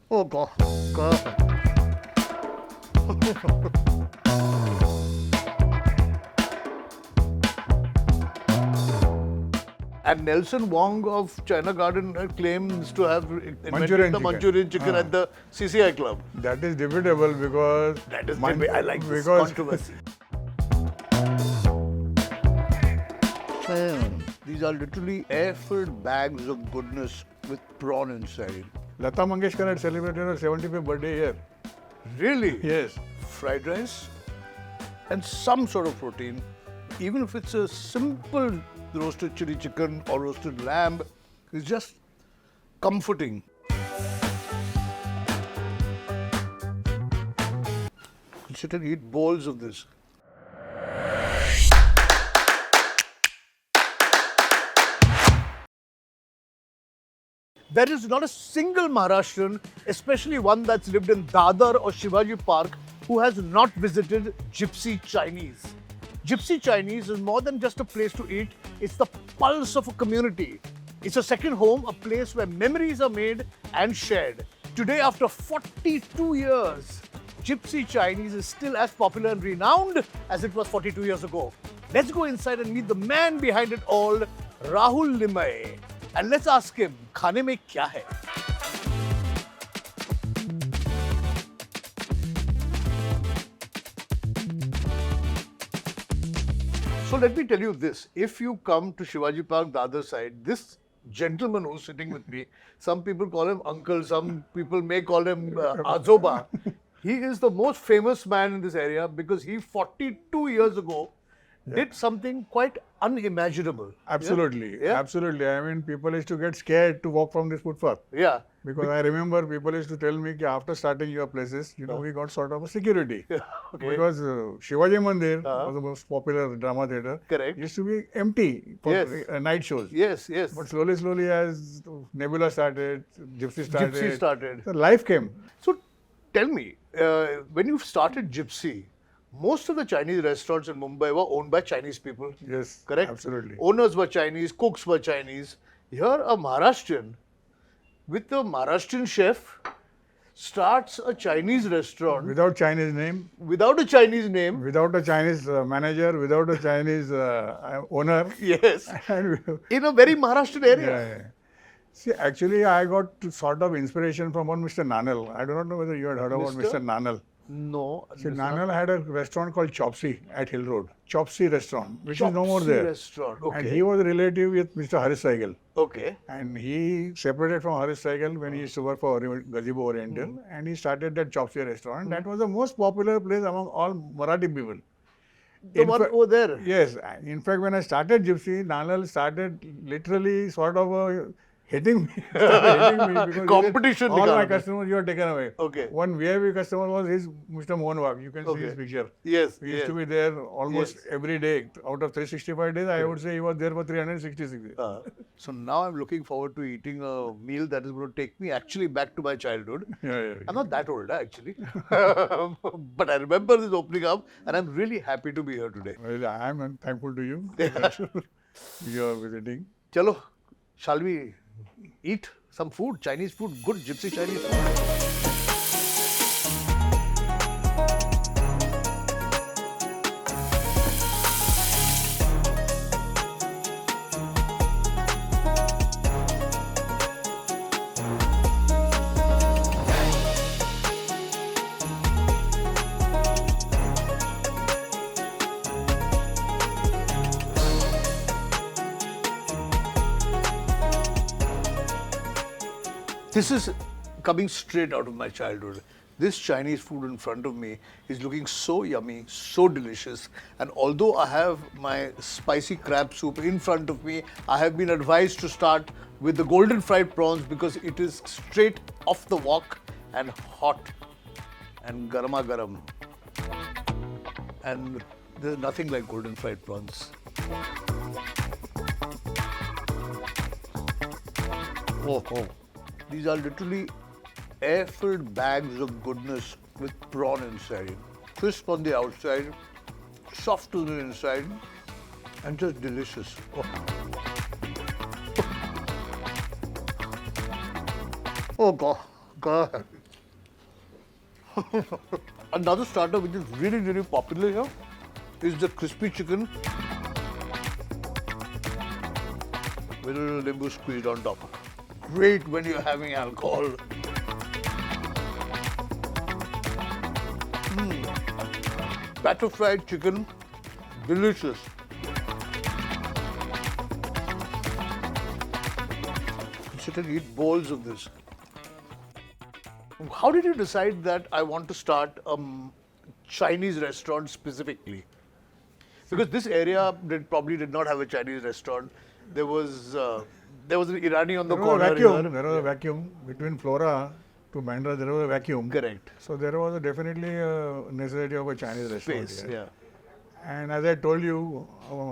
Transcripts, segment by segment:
Oh God, God. And Nelson Wong of China Garden claims to have invented Manchurian the chicken. Manchurian chicken at the CCI club. That is debatable because That is I like this because controversy. These are literally air-filled bags of goodness with prawn inside. Lata Mangeshkar had celebrated her 75th birthday here. Really? Yes. Fried rice and some sort of protein, even if it's a simple roasted chili chicken or roasted lamb, is just comforting. You sit and eat bowls of this. There is not a single Maharashtrian, especially one that's lived in Dadar or Shivaji Park, who has not visited Gypsy Chinese. Gypsy Chinese is more than just a place to eat, it's the pulse of a community. It's a second home, a place where memories are made and shared. Today, after 42 years, Gypsy Chinese is still as popular and renowned as it was 42 years ago. Let's go inside and meet the man behind it all, Rahul Limaye. And let's ask him, खाने में क्या है? So let me tell you this, if you come to Shivaji Park, the other side, this gentleman who's sitting with me, some people call him uncle, some people may call him Azoba. He is the most famous man in this area because he 42 years ago did something quite unimaginable. Absolutely. Yeah? Absolutely. I mean, people used to get scared to walk from this footpath. Yeah. Because I remember people used to tell me that after starting your places, we got sort of a security. Okay. Because Shivaji Mandir was the most popular drama theatre. Correct. Used to be empty for night shows. Yes, yes. But slowly as Nebula started, Gypsy started, the life came. So tell me, when you started Gypsy, most of the Chinese restaurants in Mumbai were owned by Chinese people. Yes, correct? absolutely. Owners were Chinese, cooks were Chinese. Here, a Maharashtrian with a Maharashtrian chef starts a Chinese restaurant Without Chinese name, without a Chinese name. without a Chinese manager, without a Chinese owner. Yes, And in a very Maharashtrian area. yeah. See, actually, I got sort of inspiration from one Mr. Nanal. I do not know whether you had heard about Mr. Nanal. No. See, Nanal had a restaurant called Chopsy at Hill Road. Chopsy restaurant, which is no more there. Restaurant. Okay. And he was a relative with Mr. Haris Saigal. Okay. And he separated from Haris Saigal when he used to work for Gazebo Oriental. And he started that Chopsy restaurant. That was the most popular place among all Marathi people. The one over there. Yes. In fact, when I started Gypsy, Nanal started literally sort of hitting me. Because Competition. all my customers, you are taken away. Okay. One VIP customer was Mr. Mohan Wag. You can see his picture. Yes. He used to be there almost every day. Out of 365 days, I would say he was there for 366 days. So now I'm looking forward to eating a meal that is going to take me actually back to my childhood. Yeah. I'm not that old actually. But I remember this opening up and I'm really happy to be here today. Well, I am thankful to you. You are visiting. Chalo, shall we eat some food, Chinese food, good Gypsy Chinese food? This is coming straight out of my childhood. This Chinese food in front of me is looking so yummy, so delicious. And although I have my spicy crab soup in front of me, I have been advised to start with the golden fried prawns because it is straight off the wok and hot and garama garam. And there's nothing like golden fried prawns. Oh. These are literally air-filled bags of goodness with prawn inside. Crisp on the outside, soft on the inside, and just delicious. Oh God. Another starter which is really, really popular here is the crispy chicken with a little limbu squeezed on top. Great when you're having alcohol. Batter fried chicken, delicious. Sit and eat bowls of this. How did you decide that I want to start a Chinese restaurant specifically? Because this area probably did not have a Chinese restaurant. There was an Irani on the corner. There was a vacuum between Flora to Bandra. There was a vacuum. Correct. So there was definitely a necessity of a Chinese restaurant. Space, here. yeah. And as I told you,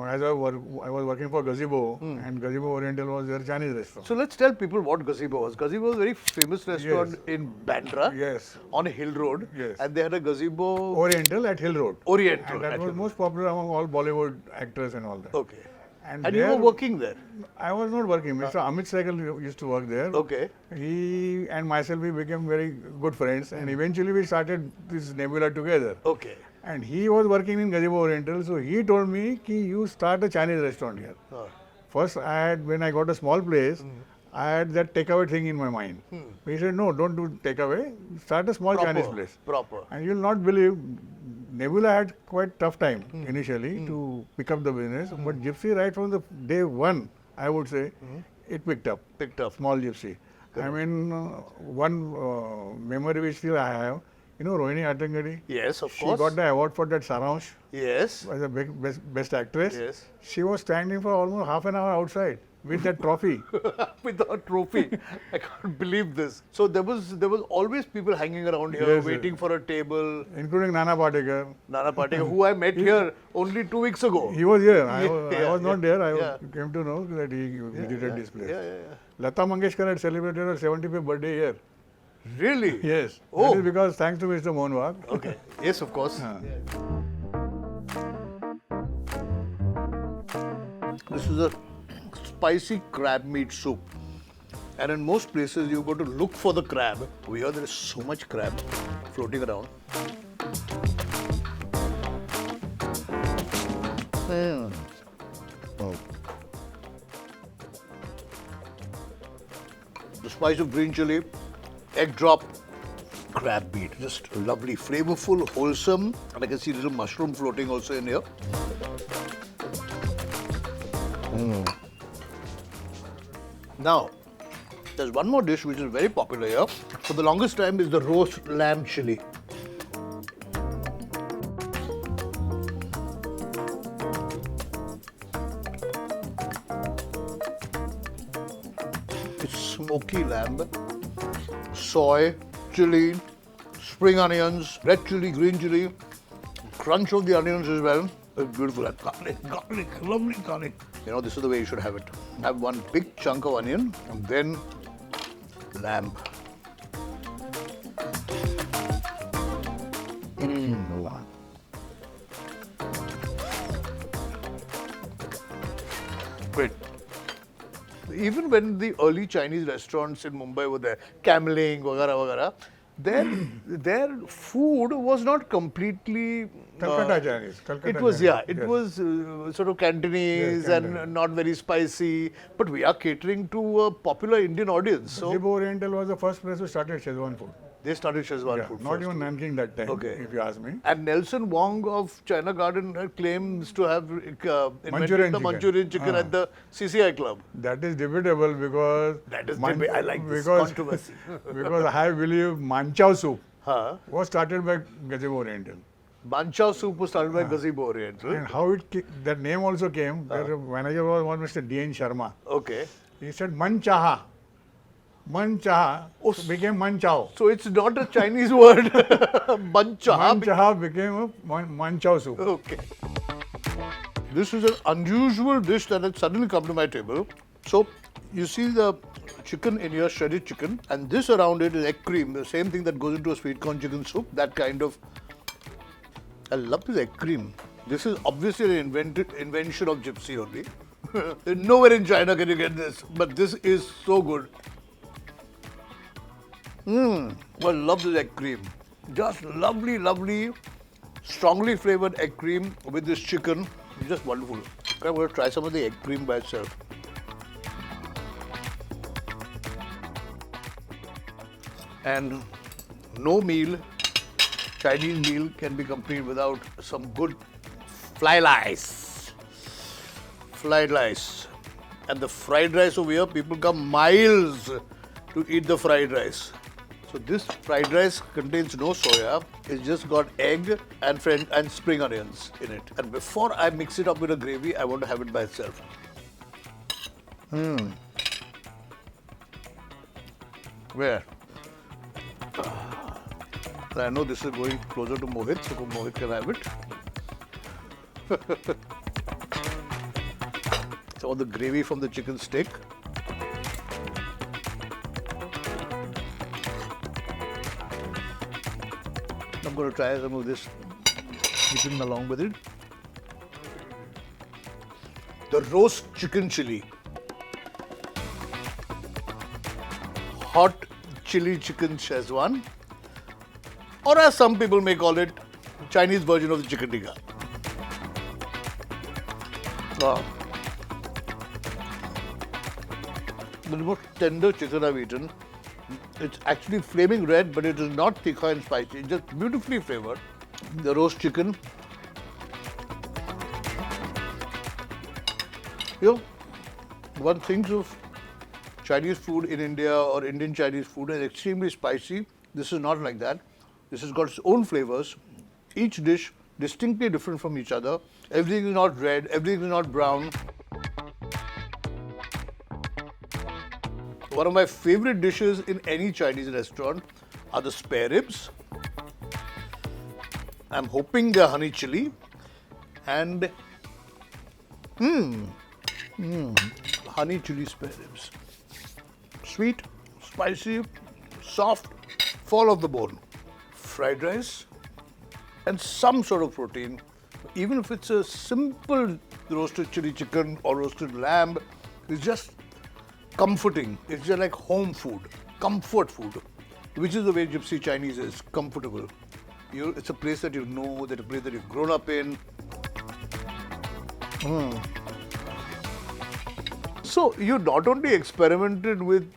as I was working for Gazebo, and Gazebo Oriental was their Chinese restaurant. So let's tell people what Gazebo was. Gazebo was a very famous restaurant in Bandra. Yes. On a hill road. Yes. And they had a Gazebo. Oriental at Hill Road. Oriental. And that was most popular among all Bollywood actors and all that. Okay. And you were working there? I was not working. Mr. Amit Saigal used to work there. Okay. He and myself, we became very good friends, and eventually we started this Nebula together. Okay. And he was working in Gazebo Oriental, so he told me, "Ki you start a Chinese restaurant here." First, when I got a small place, I had that takeaway thing in my mind. He said, "No, don't do takeaway. Start a small Chinese place." Proper. And you'll not believe, Nebula had quite tough time initially to pick up the business, but Gypsy right from the day one, I would say, it picked up. Small Gypsy. I mean, one memory which still I have, you know Rohini Hattangadi? Yes, of She course. got the award for that Saransh Yes. as a best actress. Yes. She was standing for almost half an hour outside with that trophy. With a trophy. I can't believe this. So there was always people hanging around here Yes, waiting for a table. Including Nana Patekar. Nana Patekar, who I met here only 2 weeks ago. He was here. I Yeah, was not there. I yeah. came to know that he visited this place. Yeah. Lata Mangeshkar had celebrated her 75th birthday here. Really? Yes. Oh. That is because thanks to Mr. Mohanwag. Okay. Yes, of course. This is a spicy crab meat soup. And in most places, you go to look for the crab. Over here, there is so much crab floating around. The spice of green chili, egg drop, crab meat. Just lovely, flavorful, wholesome. And I can see little mushroom floating also in here. Now, there's one more dish which is very popular here. For the longest time is the roast lamb chili. It's smoky lamb, soy, chili, spring onions, red chili, green chili, crunch of the onions as well. It's beautiful. And garlic, lovely garlic. You know, this is the way you should have it. Have one big chunk of onion and then lamb. Great. Even when the early Chinese restaurants in Mumbai were there, Cameling, vagara, their food was not completely. Calcutta Chinese. It was sort of Cantonese Yes, Cantonese. and not very spicy. But we are catering to a popular Indian audience. So Gazebo Oriental was the first place who started Szechuan food. they started Szechuan food Not first. even Nanking that time, Okay. if you ask me. And Nelson Wong of China Garden claims to have invented Manchurian the chicken. Manchurian chicken at the CCI club. That is debatable because That is I like this because, controversy. because I believe manchow soup Huh? was started by Gazebo Oriental. Manchow soup was started by Gazebo Oriental. And how that name also came, their manager was one Mr. D.N. Sharma. Okay. He said Manchaha. Manchaha became Manchow. So it's not a Chinese word. Manchaha. Manchaha became a manchow soup. Okay. This is an unusual dish that had suddenly come to my table. So you see the chicken in here, shredded chicken, and this around it is egg cream, the same thing that goes into a sweet corn chicken soup. That kind of. I love this egg cream. This is obviously an invention of Gypsy only. Nowhere in China can you get this, but this is so good. I love this egg cream. Just lovely, lovely, strongly flavored egg cream with this chicken. Just wonderful. I'm going to try some of the egg cream by itself. And no meal, Chinese meal, can be complete without some good fried rice. Fried rice. And the fried rice over here, people come miles to eat the fried rice. So this fried rice contains no soya. It's just got egg and spring onions in it. And before I mix it up with a gravy, I want to have it by itself. Where? I know this is going closer to Mohit, so Mohit can have it. So all the gravy from the chicken steak. I'm going to try some of this chicken along with it. The roast chicken chili. Hot chili chicken Szechuan. Or as some people may call it, Chinese version of the chicken tikka. Wow. The most tender chicken I've eaten. It's actually flaming red, but it is not tikka and spicy. It's just beautifully flavored. The roast chicken. You know, one thinks of Chinese food in India or Indian Chinese food as extremely spicy. This is not like that. This has got its own flavors. Each dish distinctly different from each other. Everything is not red, everything is not brown. One of my favorite dishes in any Chinese restaurant are the spare ribs. I'm hoping they're honey chili. And honey chili spare ribs. Sweet, spicy, soft, fall off the bone. Fried rice and some sort of protein. Even if it's a simple roasted chili chicken or roasted lamb, it's just comforting. It's just like home food, comfort food, which is the way Gypsy Chinese is, comfortable. It's a place that you know, that a place that you've grown up in. So you not only experimented with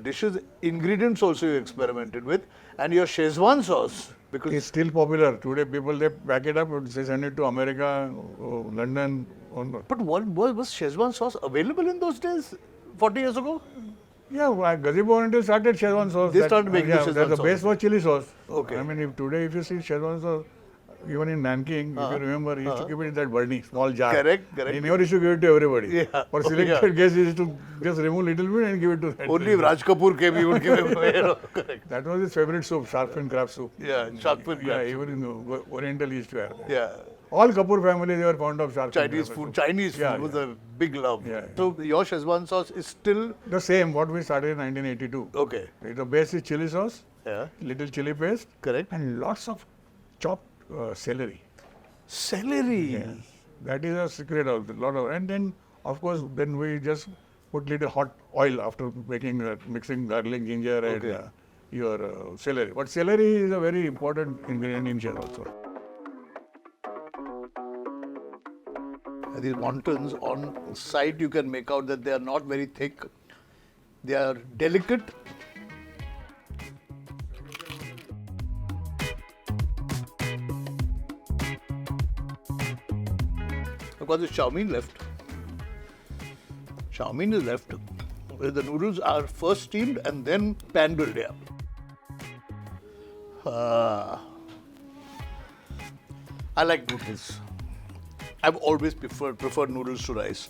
dishes, ingredients also you experimented with, and your Szechuan sauce, because It's still popular. Today people, they pack it up and they send it to America, London. But was Szechuan sauce available in those days, 40 years ago? Yeah, Gazebo Oriental started Szechuan sauce. They started making Szechuan the sauce. base was chili sauce. Okay. I mean, if you see Szechuan sauce, even in Nanking, if you remember, he used to keep it in that burning, small jar. Correct. He never used to give it to everybody. Yeah. For selected guests, he used to just remove little bit and give it to that. Only if Raj Kapoor came, he would give him, correct. That was his favorite soup, shark fin crab soup. Yeah, shark fin crab. Yeah, even in the Oriental he used to have that. Yeah. All Kapoor family, they were fond of shark fin Chinese crab food. soup. Chinese food Yeah, was yeah. a big love. Yeah. So your Szechuan sauce is still The same, what we started in 1982. okay. The base is chili sauce, Yeah. little chili paste, Correct. and lots of chopped celery. Celery. Yes. That is a secret of a lot of, and then of course then we just put little hot oil after mixing garlic, ginger, and Okay. your celery. But celery is a very important ingredient in here also. These wontons on sight you can make out that they are not very thick. They are delicate. Because the chow mein left. Chow mein is left. The noodles are first steamed and then pan grilled. Yeah. I like noodles. I've always preferred noodles to rice.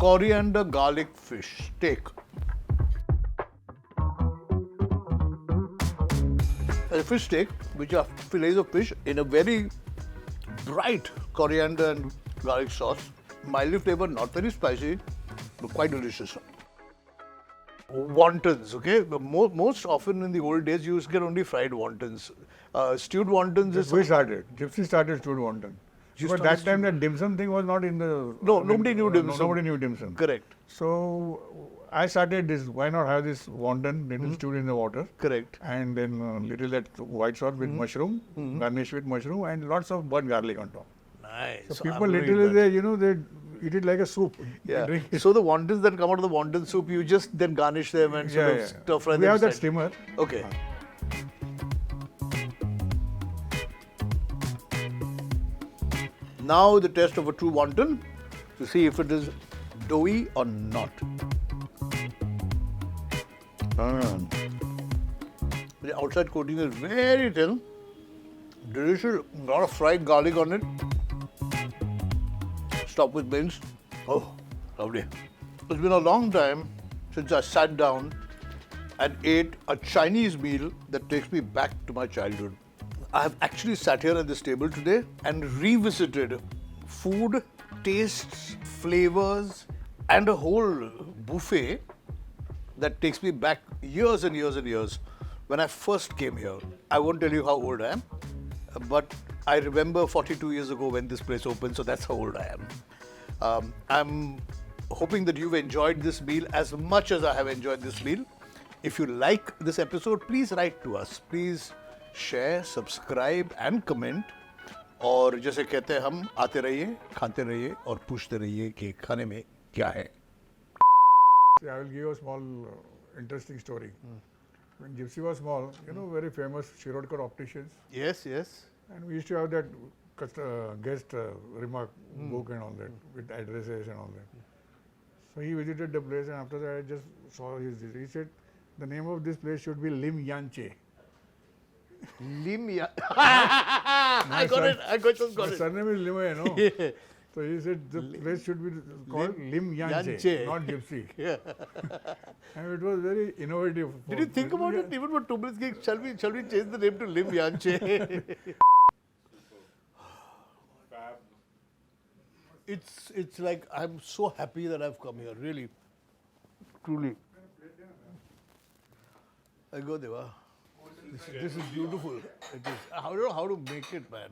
Coriander garlic fish steak. A fish steak, which are fillets of fish in a very bright coriander and garlic sauce. Mildly flavored, not very spicy, but quite delicious. wontons, okay? Most often in the old days, you used to get only fried wontons. Stewed wontons is... We started. Gypsy started stewed wonton. You But started that time the dim sum thing was not in the... No, nobody knew dim sum. Nobody knew dim sum. Correct. So I started this, why not have this wonton little stewed in the water. Correct. And then little that white sauce with mushroom, garnished with mushroom and lots of burnt garlic on top. Nice. So So people I'm doing literally, that. they eat it like a soup. They Yeah. drink it. So the wontons that come out of the wonton soup, you just then garnish them and sort of stir fry them. We have that side. steamer. Okay. Now the test of a true wonton to see if it is doughy or not. The outside coating is very thin. Delicious. A lot of fried garlic on it. Stop with beans. Oh, lovely. It's been a long time since I sat down and ate a Chinese meal that takes me back to my childhood. I have actually sat here at this table today and revisited food, tastes, flavors, and a whole buffet that takes me back years and years and years when I first came here. I won't tell you how old I am, but I remember 42 years ago when this place opened, so that's how old I am. I'm hoping that you've enjoyed this meal as much as I have enjoyed this meal. If you like this episode, please write to us. Please share, subscribe and comment. और जैसे कहते हैं हम आते रहिए, खाते रहिए और पूछते रहिए कि खाने में क्या है. I will give you a small interesting story. When Gypsy was small, very famous Shirodkar opticians. Yes, yes. And we used to have that guest remark book and all that with addresses and all that. So he visited the place and after that I just saw he said the name of this place should be Lim Yanche. Limya. I got it. I got My it. surname is Limaye, no? Yeah. So he said the place should be called Lim Yanche, Yanche. not Gypsy. Yeah. And it was very innovative. Did you think about it even for 2 minutes? Shall we change the name to Lim Yanche? It's like I'm so happy that I've come here. Really, truly. I go Deva. This is beautiful. It is. I don't know how to make it, man.